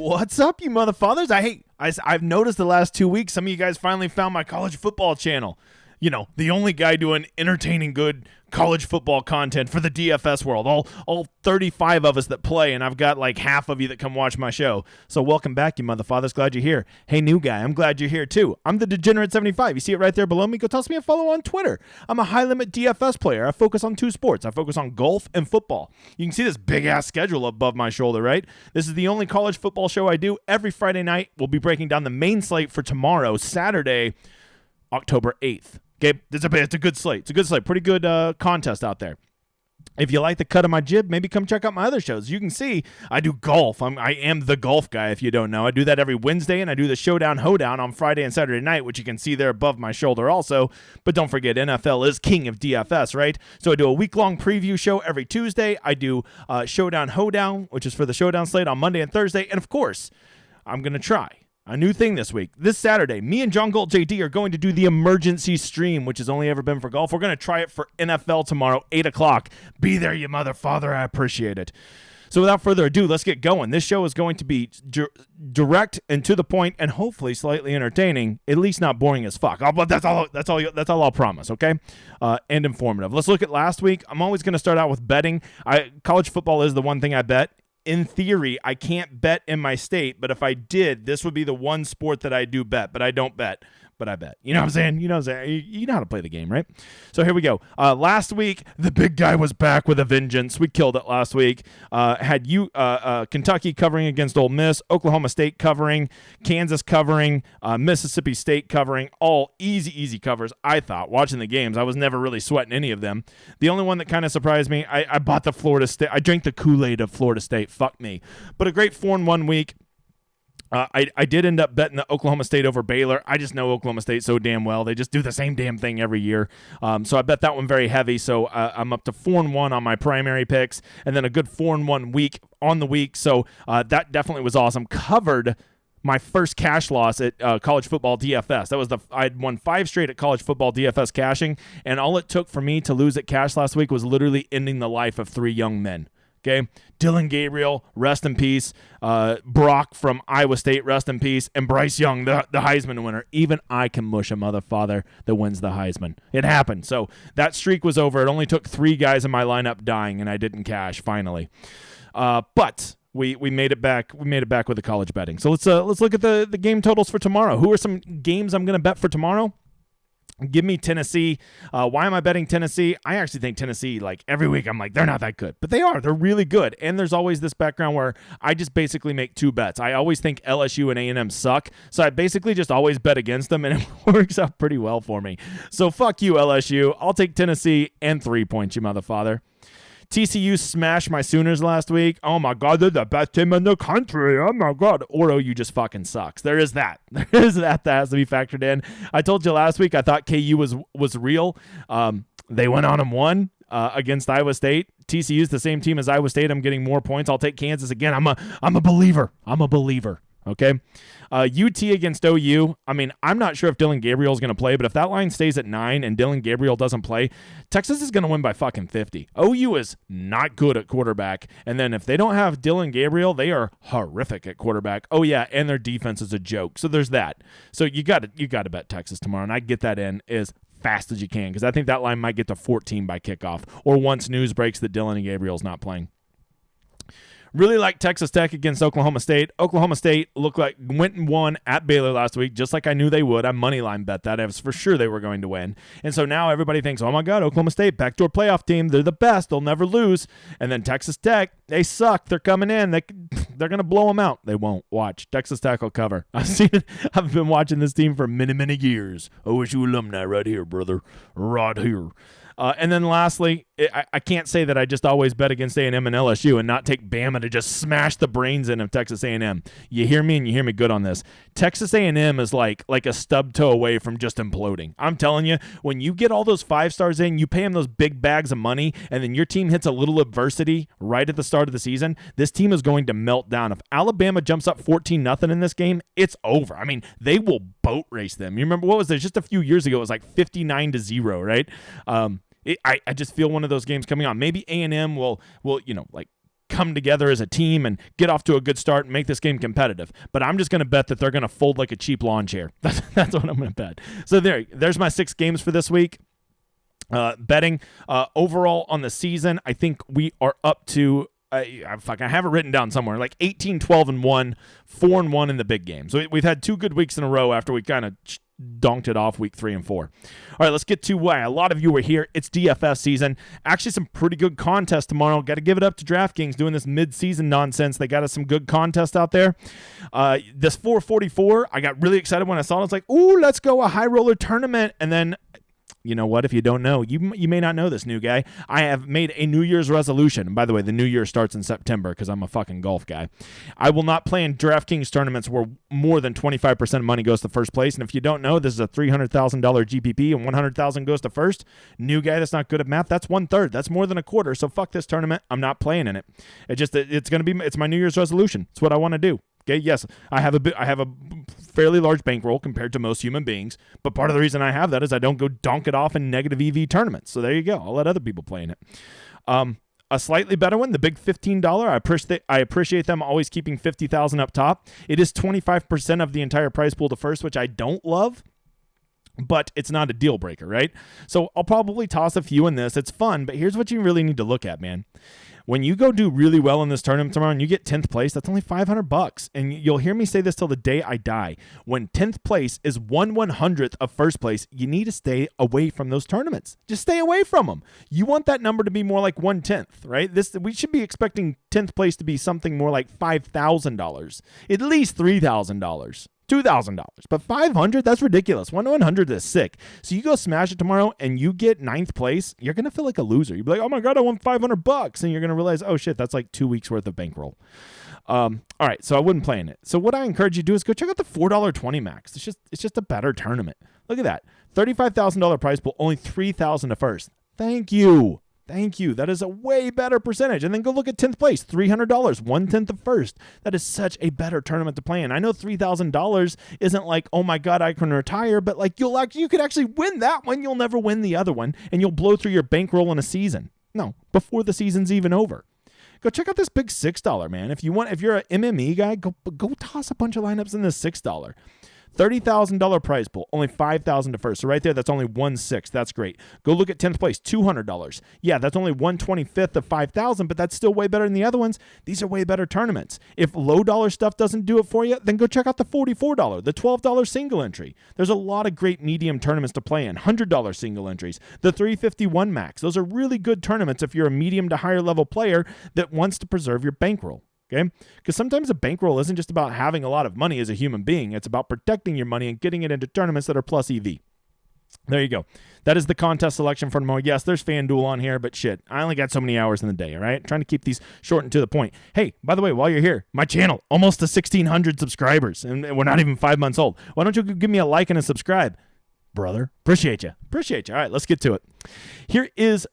What's up, you motherfathers? I've noticed the last 2 weeks, some of you guys finally found my college football channel. You know, the only guy doing entertaining good college football content for the DFS world. All 35 of us that play, and I've got like half of you that come watch my show. So welcome back, you motherfathers. Glad you're here. Hey, new guy, I'm glad you're here too. I'm the Degenerate75. You see it right there below me? Go toss me a follow on Twitter. I'm a high-limit DFS player. I focus on 2 sports. I focus on golf and football. You can see this big-ass schedule above my shoulder, right? This is the only college football show I do. Every Friday night, we'll be breaking down the main slate for tomorrow, Saturday, October 8th. Okay, it's a good slate. It's a good slate. Pretty good contest out there. If you like the cut of my jib, maybe come check out my other shows. You can see I do golf. I am the golf guy, if you don't know. I do that every Wednesday, and I do the Showdown Hoedown on Friday and Saturday night, which you can see there above my shoulder also. But don't forget, NFL is king of DFS, right? So I do a week-long preview show every Tuesday. I do Showdown Hoedown, which is for the Showdown slate on Monday and Thursday. And, of course, I'm going to try a new thing this week. This Saturday, me and John Gold JD are going to do the emergency stream, which has only ever been for golf. We're going to try it for NFL tomorrow, 8 o'clock. Be there, you motherfather. I appreciate it. So without further ado, let's get going. This show is going to be direct and to the point, and hopefully slightly entertaining, at least not boring as fuck. But that's all I'll promise, okay? And informative. Let's look at last week. I'm always going to start out with betting. College football is the one thing I bet. In theory, I can't bet in my state, but if I did, this would be the one sport that I do bet, but I don't bet, but I bet. You know what I'm saying? You know how to play the game, right? So here we go. Last week, the big guy was back with a vengeance. We killed it last week. Had Kentucky covering against Ole Miss, Oklahoma State covering, Kansas covering, Mississippi State covering, all easy covers, I thought. Watching the games, I was never really sweating any of them. The only one that kind of surprised me, I bought the Florida State. I drank the Kool-Aid of Florida State. Fuck me. But a great 4-1 week. I did end up betting the Oklahoma State over Baylor. I just know Oklahoma State so damn well. They just do the same damn thing every year. So I bet that one very heavy. So I'm up to 4-1 on my primary picks, and then a good 4-1 week on the week. So that definitely was awesome. Covered my first cash loss at college football DFS. I'd won 5 straight at college football DFS cashing, and all it took for me to lose at cash last week was literally ending the life of 3 young men. Okay, Dillon Gabriel, rest in peace. Brock from Iowa State, rest in peace. And Bryce Young, the Heisman winner. Even I can mush a motherfather that wins the Heisman. It happened. So that streak was over. It only took 3 guys in my lineup dying, and I didn't cash finally. But we made it back. We made it back with the college betting. So let's look at the game totals for tomorrow. Who are some games I'm going to bet for tomorrow? Give me Tennessee. Why am I betting Tennessee? I actually think Tennessee, like every week, I'm like, they're not that good. But they are. They're really good. And there's always this background where I just basically make 2 bets. I always think LSU and A&M suck. So I basically just always bet against them, and it works out pretty well for me. So fuck you, LSU. I'll take Tennessee and 3 points, you motherfather. TCU smashed my Sooners last week. Oh, my God, they're the best team in the country. Oh, my God. Oro, you just fucking sucks. There is that. There is that has to be factored in. I told you last week I thought KU was real. They went on and won against Iowa State. TCU's the same team as Iowa State. I'm getting more points. I'll take Kansas again. I'm a believer. I'm a believer. Okay. UT against OU. I mean, I'm not sure if Dillon Gabriel is going to play, but if that line stays at 9 and Dillon Gabriel doesn't play, Texas is going to win by fucking 50. OU is not good at quarterback. And then if they don't have Dillon Gabriel, they are horrific at quarterback. Oh yeah. And their defense is a joke. So there's that. So you got to bet Texas tomorrow. And I get that in as fast as you can, because I think that line might get to 14 by kickoff, or once news breaks that Dillon Gabriel's not playing. Really like Texas Tech against Oklahoma State. Oklahoma State went and won at Baylor last week, just like I knew they would. I moneyline bet that. I was for sure they were going to win. And so now everybody thinks, oh my God, Oklahoma State, backdoor playoff team. They're the best. They'll never lose. And then Texas Tech, they suck. They're coming in. They're going to blow them out. They won't. Watch. Texas Tech will cover. I've been watching this team for many, many years. OSU alumni right here, brother. Right here. And then lastly, I can't say that I just always bet against A&M and LSU and not take Bama to just smash the brains in of Texas A&M. You hear me, and you hear me good on this. Texas A&M is like a stub toe away from just imploding. I'm telling you, when you get all those 5 stars in, you pay them those big bags of money, and then your team hits a little adversity right at the start of the season, this team is going to melt down. If Alabama jumps up 14-0 in this game, it's over. I mean, they will boat race them. You remember what was there just a few years ago? It was like 59-0, right? I just feel one of those games coming on. Maybe A&M will come together as a team and get off to a good start and make this game competitive. But I'm just going to bet that they're going to fold like a cheap lawn chair. That's what I'm going to bet. So there's my 6 games for this week. Betting overall on the season, I think we are up to I have it written down somewhere, like 18, 12, and 1, 4 and 1 in the big games. So we've had 2 good weeks in a row after we kind of donked it off week 3 and 4. All right, let's get to why a lot of you were here. It's DFS season. Actually, some pretty good contests tomorrow. Got to give it up to DraftKings doing this mid-season nonsense. They got us some good contests out there. This 444, I got really excited when I saw it. I was like, ooh, let's go a high roller tournament. And then, you know what? If you don't know, you may not know this, new guy. I have made a New Year's resolution. And by the way, the new year starts in September because I'm a fucking golf guy. I will not play in DraftKings tournaments where more than 25% of money goes to first place. And if you don't know, this is a $300,000 GPP and $100,000 goes to first. New guy that's not good at math, that's 1/3. That's more than a quarter. So fuck this tournament. I'm not playing in it. It's my New Year's resolution. It's what I want to do. Okay, yes, I have a fairly large bankroll compared to most human beings, but part of the reason I have that is I don't go donk it off in negative EV tournaments. So there you go. I'll let other people play in it. A slightly better one, the big $15. I appreciate them always keeping $50,000 up top. It is 25% of the entire prize pool to first, which I don't love, but it's not a deal breaker, right? So I'll probably toss a few in this. It's fun, but here's what you really need to look at, man. When you go do really well in this tournament tomorrow and you get 10th place, that's only $500. And you'll hear me say this till the day I die. When 10th place is 1/100th of first place, you need to stay away from those tournaments. Just stay away from them. You want that number to be more like 1/10th, right? We should be expecting 10th place to be something more like $5,000, at least $3,000. $2,000, but $500, that's ridiculous. 1/100 is sick. So you go smash it tomorrow and you get 9th place, you're going to feel like a loser. You'll be like, oh my God, I won $500. And you're going to realize, oh shit, that's like 2 weeks worth of bankroll. All right, so I wouldn't play in it. So what I encourage you to do is go check out the $4.20 max. It's just a better tournament. Look at that. $35,000 prize pool, only $3,000 to first. Thank you. That is a way better percentage. And then go look at 10th place, $300, 1/10 of first. That is such a better tournament to play in. I know $3,000 isn't like, oh my God, I can retire, but like you could actually win that one. You'll never win the other one, and you'll blow through your bankroll in a season. No, before the season's even over. Go check out this big $6, man. If you're an MME guy, go toss a bunch of lineups in this $6. $30,000 prize pool, only $5,000 to first. So right there, that's only 1/6. That's great. Go look at 10th place, $200. Yeah, that's only 1/25th of 5,000, but that's still way better than the other ones. These are way better tournaments. If low dollar stuff doesn't do it for you, then go check out the $44, the $12 single entry. There's a lot of great medium tournaments to play in. $100 single entries, the 351 max. Those are really good tournaments if you're a medium to higher level player that wants to preserve your bankroll. Okay? Because sometimes a bankroll isn't just about having a lot of money as a human being. It's about protecting your money and getting it into tournaments that are plus EV. There you go. That is the contest selection for tomorrow. Yes, there's FanDuel on here, but shit, I only got so many hours in the day, all right? Trying to keep these short and to the point. Hey, by the way, while you're here, my channel, almost to 1,600 subscribers, and we're not even 5 months old. Why don't you give me a like and a subscribe? Brother, appreciate you. All right, let's get to it. Here is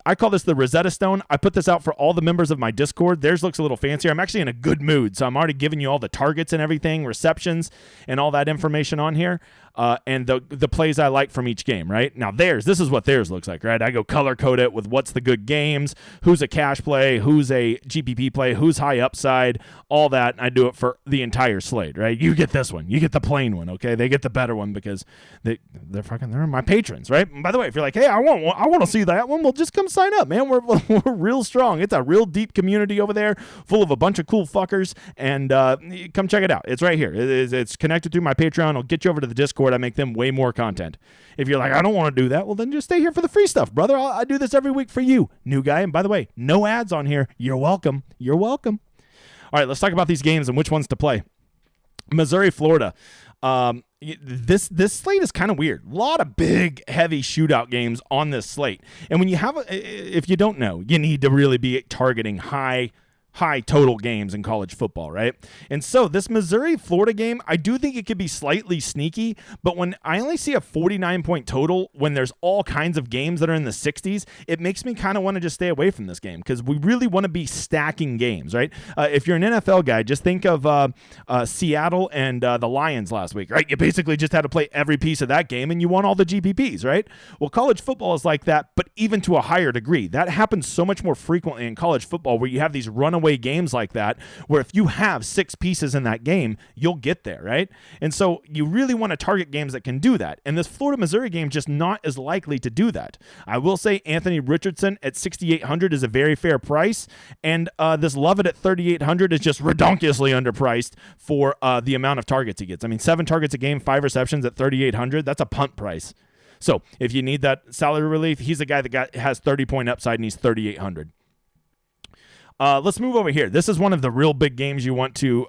I call this the Rosetta Stone. I put this out for all the members of my Discord. Theirs looks a little fancier. I'm actually in a good mood, so I'm already giving you all the targets and everything, receptions, and all that information on here, and the plays I like from each game, right? Now this is what theirs looks like, right? I go color code it with what's the good games, who's a cash play, who's a GPP play, who's high upside, all that, and I do it for the entire slate, right? You get this one. You get the plain one, okay? They get the better one because they're my patrons, right? And by the way, if you're like, hey, I want to see that one, well, just come sign up, man. We're real strong. It's a real deep community over there full of a bunch of cool fuckers, and come check it out. It's right here. It's connected through my Patreon. I'll get you over to the Discord. I make them way more content. If you're like, I don't want to do that, well, then just stay here for the free stuff, brother. I do this every week for you, new guy. And by the way, no ads on here. You're welcome. All right, let's talk about these games and which ones to play. Missouri, Florida. This slate is kind of weird. A lot of big, heavy shootout games on this slate. And when you if you don't know, you need to really be targeting high total games in college football, right? And so this Missouri-Florida game, I do think it could be slightly sneaky, but when I only see a 49-point total when there's all kinds of games that are in the 60s, it makes me kind of want to just stay away from this game because we really want to be stacking games, right? If you're an NFL guy, just think of Seattle and the Lions last week, right? You basically just had to play every piece of that game and you won all the GPPs, right? Well, college football is like that, but even to a higher degree. That happens so much more frequently in college football where you have these runaway runaway games like that, where if you have 6 pieces in that game, you'll get there, right? And so you really want to target games that can do that. And this Florida-Missouri game just not as likely to do that. I will say Anthony Richardson at 6,800 is a very fair price, and this Lovett at 3,800 is just redonkulously underpriced for the amount of targets he gets. I mean, 7 targets a game, 5 receptions at 3,800. That's a punt price. So if you need that salary relief, he's the guy that has 30-point upside, and he's 3,800. Let's move over here. This is one of the real big games you want to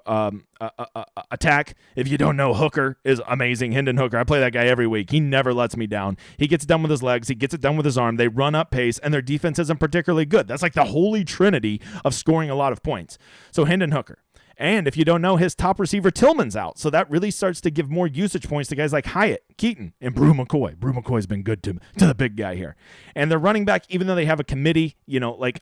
attack. If you don't know, Hooker is amazing. Hendon Hooker. I play that guy every week. He never lets me down. He gets it done with his legs. He gets it done with his arm. They run up pace, and their defense isn't particularly good. That's like the holy trinity of scoring a lot of points. So Hendon Hooker. And if you don't know, his top receiver Tillman's out. So that really starts to give more usage points to guys like Hyatt, Keaton, and Brew McCoy. Brew McCoy's been good to the big guy here. And their running back, even though they have a committee,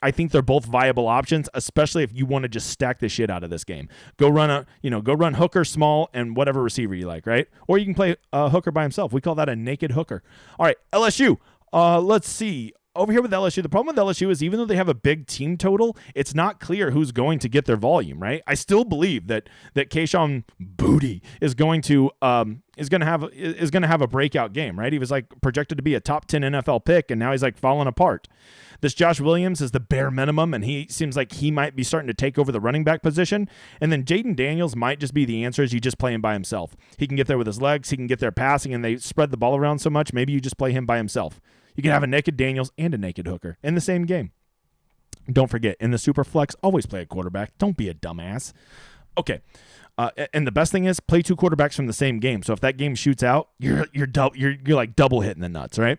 I think they're both viable options, especially if you want to just stack the shit out of this game. Go run Hooker, Small, and whatever receiver you like, right? Or you can play Hooker by himself. We call that a naked Hooker. All right, LSU. Let's see. Over here with LSU, the problem with LSU is even though they have a big team total, it's not clear who's going to get their volume, right? I still believe that Kayshon Boutte is going to have a breakout game, right? He was like projected to be a top 10 NFL pick, and now he's like falling apart. This Josh Williams is the bare minimum, and he seems like he might be starting to take over the running back position. And then Jaden Daniels might just be the answer as you just play him by himself. He can get there with his legs. He can get there passing, and they spread the ball around so much, maybe you just play him by himself. You can have a naked Daniels and a naked Hooker in the same game. Don't forget, in the super flex, always play a quarterback. Don't be a dumbass. Okay. And the best thing is play 2 quarterbacks from the same game. So if that game shoots out, you're like double hitting the nuts, right?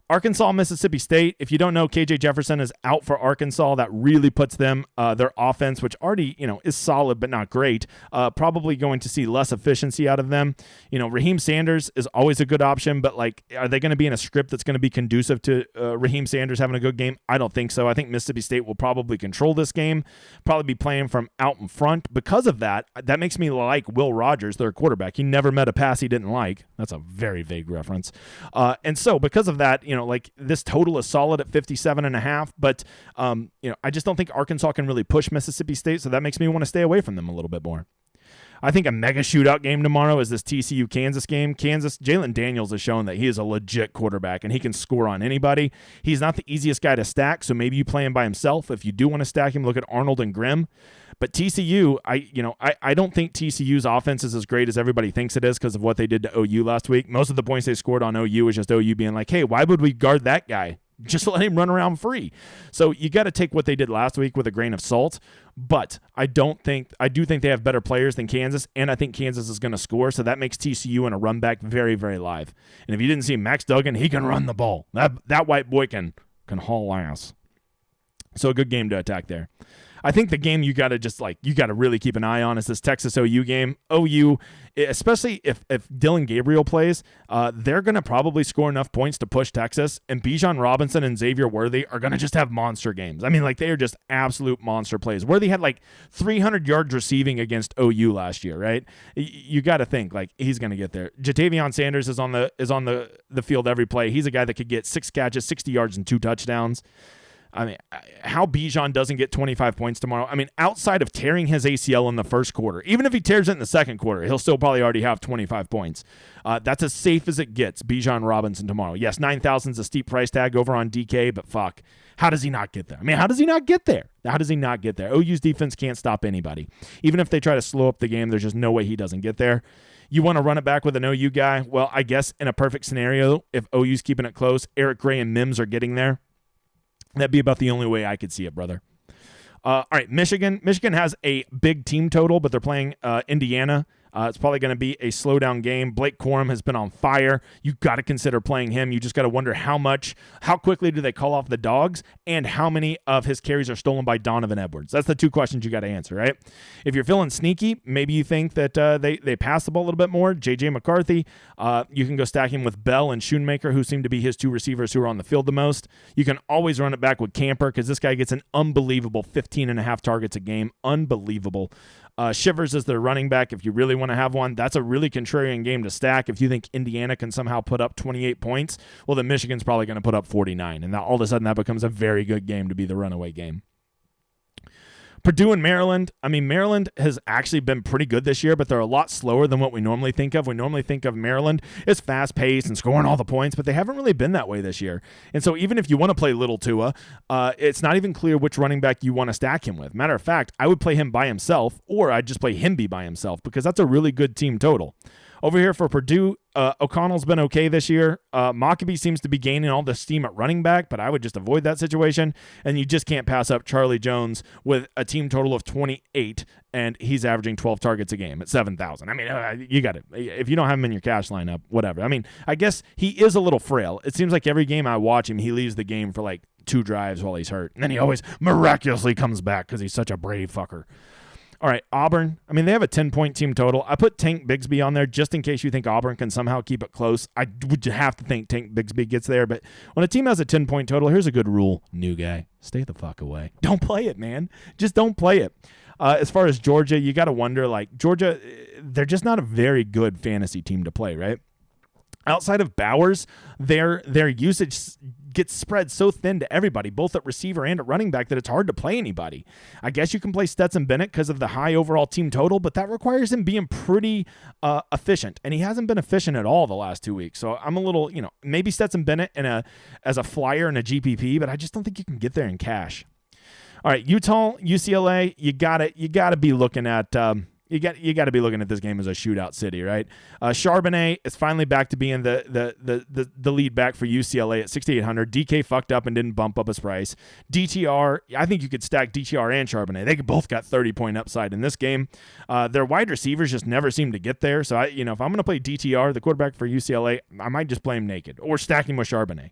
Arkansas, Mississippi State. If you don't know, KJ Jefferson is out for Arkansas. That really puts them, their offense, which already, is solid but not great, probably going to see less efficiency out of them. Raheem Sanders is always a good option, but are they going to be in a script that's going to be conducive to Raheem Sanders having a good game? I don't think so. I think Mississippi State will probably control this game, probably be playing from out in front. Because of that, that makes me like Will Rogers, their quarterback. He never met a pass he didn't like. That's a very vague reference. And so because of that, this total is solid at 57.5, but I just don't think Arkansas can really push Mississippi State, so that makes me want to stay away from them a little bit more. I think a mega shootout game tomorrow is this TCU Kansas game. Jalen Daniels has shown that he is a legit quarterback and he can score on anybody. He's not the easiest guy to stack, so maybe you play him by himself. If you do want to stack him, look at Arnold and Grimm. But TCU, I don't think TCU's offense is as great as everybody thinks it is because of what they did to OU last week. Most of the points they scored on OU is just OU being like, hey, why would we guard that guy? Just let him run around free. So you got to take what they did last week with a grain of salt. But I do think they have better players than Kansas, and I think Kansas is going to score. So that makes TCU and a run back very, very live. And if you didn't see Max Duggan, he can run the ball. That white boy can haul ass. So a good game to attack there. I think the game you got to really keep an eye on is this Texas OU game. OU, especially if Dylan Gabriel plays, they're going to probably score enough points to push Texas, and Bijan Robinson and Xavier Worthy are going to just have monster games. I mean, they are just absolute monster plays. Worthy had 300 yards receiving against OU last year, right? You got to think he's going to get there. Jatavion Sanders is on the field every play. He's a guy that could get 6 catches, 60 yards, and 2 touchdowns. I mean, how Bijan doesn't get 25 points tomorrow. I mean, outside of tearing his ACL in the first quarter, even if he tears it in the second quarter, he'll still probably already have 25 points. That's as safe as it gets, Bijan Robinson tomorrow. Yes, 9,000 is a steep price tag over on DK, but fuck. How does he not get there? I mean, how does he not get there? OU's defense can't stop anybody. Even if they try to slow up the game, there's just no way he doesn't get there. You want to run it back with an OU guy? Well, I guess in a perfect scenario, if OU's keeping it close, Eric Gray and Mims are getting there. That'd be about the only way I could see it, brother. All right, Michigan. Michigan has a big team total, but they're playing Indiana. It's probably going to be a slowdown game. Blake Corum has been on fire. You got to consider playing him. You just got to wonder how quickly do they call off the dogs, and how many of his carries are stolen by Donovan Edwards. That's the 2 questions you got to answer, right? If you're feeling sneaky, maybe you think that they pass the ball a little bit more. J.J. McCarthy, you can go stack him with Bell and Schoonmaker, who seem to be his 2 receivers who are on the field the most. You can always run it back with Camper because this guy gets an unbelievable 15.5 targets a game. Unbelievable. Shivers is their running back. If you really want to have one, that's a really contrarian game to stack. If you think Indiana can somehow put up 28 points, well, then Michigan's probably going to put up 49. And all of a sudden, that becomes a very good game to be the runaway game. Purdue and Maryland. I mean, Maryland has actually been pretty good this year, but they're a lot slower than what we normally think of. We normally think of Maryland as fast-paced and scoring all the points, but they haven't really been that way this year. And so even if you want to play little Tua, it's not even clear which running back you want to stack him with. Matter of fact, I would play him by himself, or I'd just play Himby by himself because that's a really good team total. Over here for Purdue, O'Connell's been okay this year. Mockabee seems to be gaining all the steam at running back, but I would just avoid that situation. And you just can't pass up Charlie Jones with a team total of 28, and he's averaging 12 targets a game at 7,000. I mean, you got it. If you don't have him in your cash lineup, whatever. I mean, I guess he is a little frail. It seems like every game I watch him, he leaves the game for like 2 drives while he's hurt. And then he always miraculously comes back because he's such a brave fucker. All right, Auburn. I mean, they have a 10-point team total. I put Tank Bigsby on there just in case you think Auburn can somehow keep it close. I would have to think Tank Bigsby gets there. But when a team has a 10-point total, here's a good rule. New guy, stay the fuck away. Don't play it, man. Just don't play it. As far as Georgia, you got to wonder, like, Georgia, they're just not a very good fantasy team to play, right? Outside of Bowers, their usage gets spread so thin to everybody, both at receiver and at running back, that it's hard to play anybody. I guess you can play Stetson Bennett because of the high overall team total, but that requires him being pretty efficient, and he hasn't been efficient at all the last 2 weeks. So I'm a little, maybe Stetson Bennett as a flyer in a GPP, but I just don't think you can get there in cash. All right, Utah, UCLA, you gotta be looking at. You got to be looking at this game as a shootout city, right? Charbonnet is finally back to being the lead back for UCLA at 6,800. DK fucked up and didn't bump up his price. DTR, I think you could stack DTR and Charbonnet. They both got 30-point upside in this game. Their wide receivers just never seem to get there. So if I'm going to play DTR, the quarterback for UCLA, I might just play him naked or stack him with Charbonnet.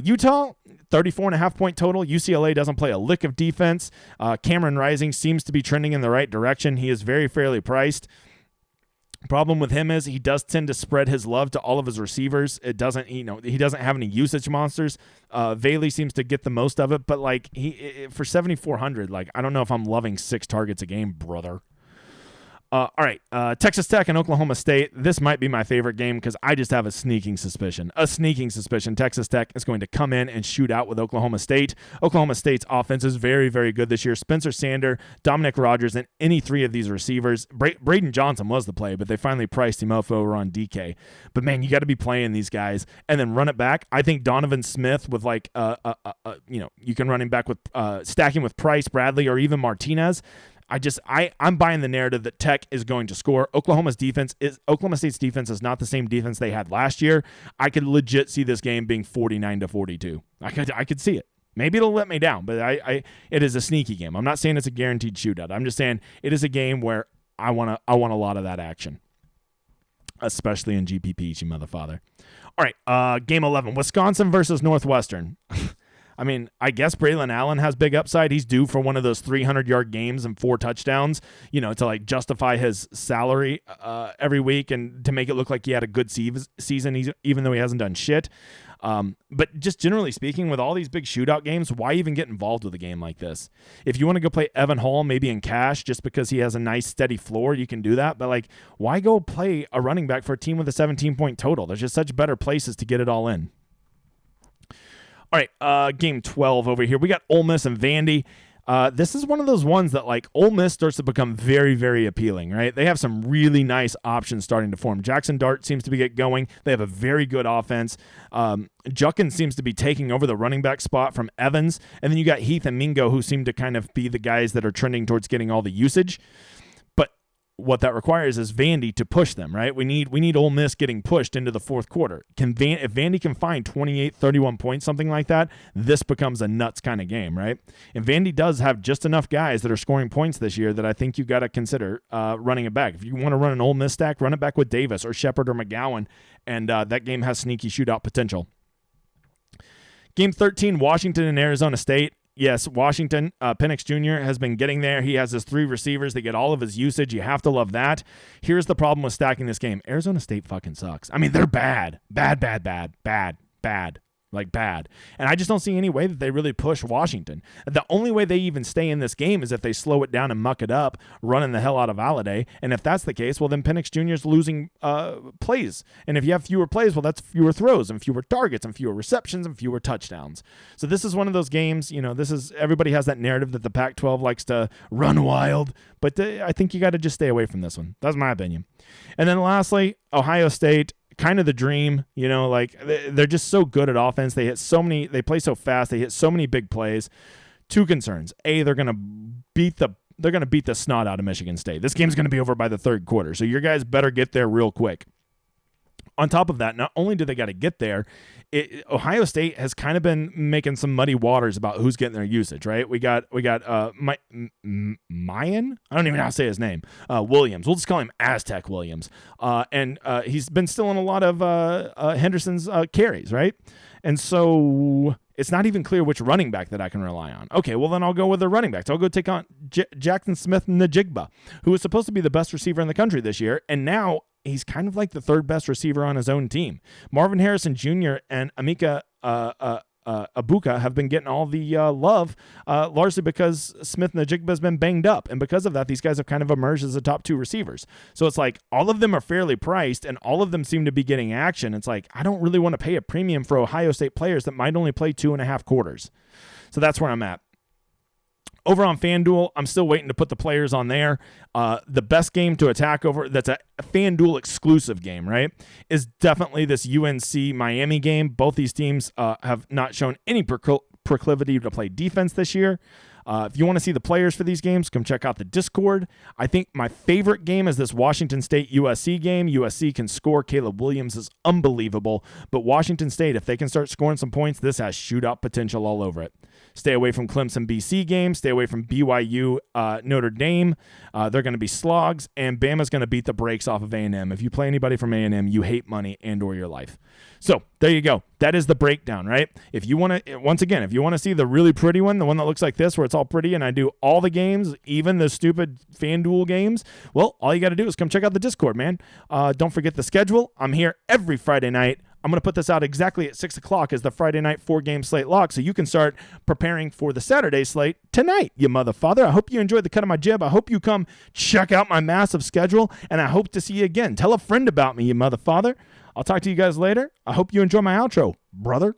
Utah, 34.5-point total. UCLA doesn't play a lick of defense. Cameron Rising seems to be trending in the right direction. He is very fairly priced. Problem with him is he does tend to spread his love to all of his receivers. It doesn't, he doesn't have any usage monsters. Valey seems to get the most of it, but for 7,400, I don't know if I'm loving 6 targets a game, brother. All right, Texas Tech and Oklahoma State. This might be my favorite game because I just have a sneaking suspicion. Texas Tech is going to come in and shoot out with Oklahoma State. Oklahoma State's offense is very, very good this year. Spencer Sander, Dominic Rogers, and any 3 of these receivers. Braden Johnson was the play, but they finally priced him up over on DK. But, man, you got to be playing these guys and then run it back. I think Donovan Smith with, you can run him back with stacking with Price, Bradley, or even Martinez. I'm buying the narrative that Tech is going to score. Oklahoma State's defense is not the same defense they had last year. I could legit see this game being 49-42. I could see it. Maybe it'll let me down, but it is a sneaky game. I'm not saying it's a guaranteed shootout. I'm just saying it is a game where I want a lot of that action, especially in GPP, you motherfather. All right, game 11, Wisconsin versus Northwestern. I mean, I guess Braylon Allen has big upside. He's due for one of those 300-yard games and 4 touchdowns, to justify his salary every week and to make it look like he had a good season, even though he hasn't done shit. But just generally speaking, with all these big shootout games, why even get involved with a game like this? If you want to go play Evan Hall, maybe in cash, just because he has a nice steady floor, you can do that. But why go play a running back for a team with a 17-point total? There's just such better places to get it all in. All right, game 12 over here. We got Ole Miss and Vandy. This is one of those ones that Ole Miss starts to become very, very appealing, right? They have some really nice options starting to form. Jackson Dart seems to be get going. They have a very good offense. Juckins seems to be taking over the running back spot from Evans. And then you got Heath and Mingo, who seem to kind of be the guys that are trending towards getting all the usage. What that requires is Vandy to push them, right? We need Ole Miss getting pushed into the fourth quarter. If Vandy can find 28, 31 points, something like that, this becomes a nuts kind of game, right? And Vandy does have just enough guys that are scoring points this year that I think you got to consider running it back. If you want to run an Ole Miss stack, run it back with Davis or Shepard or McGowan, and that game has sneaky shootout potential. Game 13, Washington and Arizona State. Yes, Washington, Penix Jr. has been getting there. He has his 3 receivers. They get all of his usage. You have to love that. Here's the problem with stacking this game. Arizona State fucking sucks. I mean, they're bad. Bad. like bad. And I just don't see any way that they really push Washington. The only way they even stay in this game is if they slow it down and muck it up, running the hell out of Halladay. And if that's the case, well, then Penix Jr. is losing plays. And if you have fewer plays, well, that's fewer throws and fewer targets and fewer receptions and fewer touchdowns. So this is one of those games, everybody has that narrative that the Pac-12 likes to run wild, but I think you got to just stay away from this one. That's my opinion. And then lastly, Ohio State, kind of the dream, they're just so good at offense. They play so fast. They hit so many big plays. Two concerns. A, they're going to beat the snot out of Michigan State. This game's going to be over by the third quarter. So your guys better get there real quick. On top of that, not only do they got to get there, Ohio State has kind of been making some muddy waters about who's getting their usage, right? We got Mayan? I don't even know how to say his name. Williams. We'll just call him Aztec Williams. And he's been stealing a lot of Henderson's carries, right? And so it's not even clear which running back that I can rely on. Okay, well, then I'll go with the running backs. I'll go take on Jackson Smith-Njigba, who was supposed to be the best receiver in the country this year, and now he's kind of like the third best receiver on his own team. Marvin Harrison Jr. and Emeka Abuka have been getting all the love, largely because Smith-Njigba has been banged up. And because of that, these guys have kind of emerged as the top two receivers. So it's like all of them are fairly priced and all of them seem to be getting action. It's like, I don't really want to pay a premium for Ohio State players that might only play 2.5 quarters. So that's where I'm at. Over on FanDuel, I'm still waiting to put the players on there. The best game to attack over, that's a FanDuel exclusive game, right, is definitely this UNC Miami game. Both these teams have not shown any proclivity to play defense this year. If you want to see the players for these games, come check out the Discord. I think my favorite game is this Washington State-USC game. USC can score. Caleb Williams is unbelievable. But Washington State, if they can start scoring some points, this has shootout potential all over it. Stay away from Clemson-BC games. Stay away from BYU Notre Dame. They're going to be slogs, and Bama's going to beat the brakes off of A&M. If you play anybody from A&M, you hate money and or your life. So there you go. That is the breakdown, right? If you want to, once again, if you want to see the really pretty one, the one that looks like this, where it's all pretty and I do all the games, even the stupid FanDuel games, well, all you got to do is come check out the Discord, man. Don't forget the schedule. I'm here every Friday night. I'm going to put this out exactly at 6 o'clock as the Friday night 4-game slate lock, so you can start preparing for the Saturday slate tonight, you motherfather. I hope you enjoyed the cut of my jib. I hope you come check out my massive schedule, and I hope to see you again. Tell a friend about me, you motherfather. I'll talk to you guys later. I hope you enjoy my outro, brother.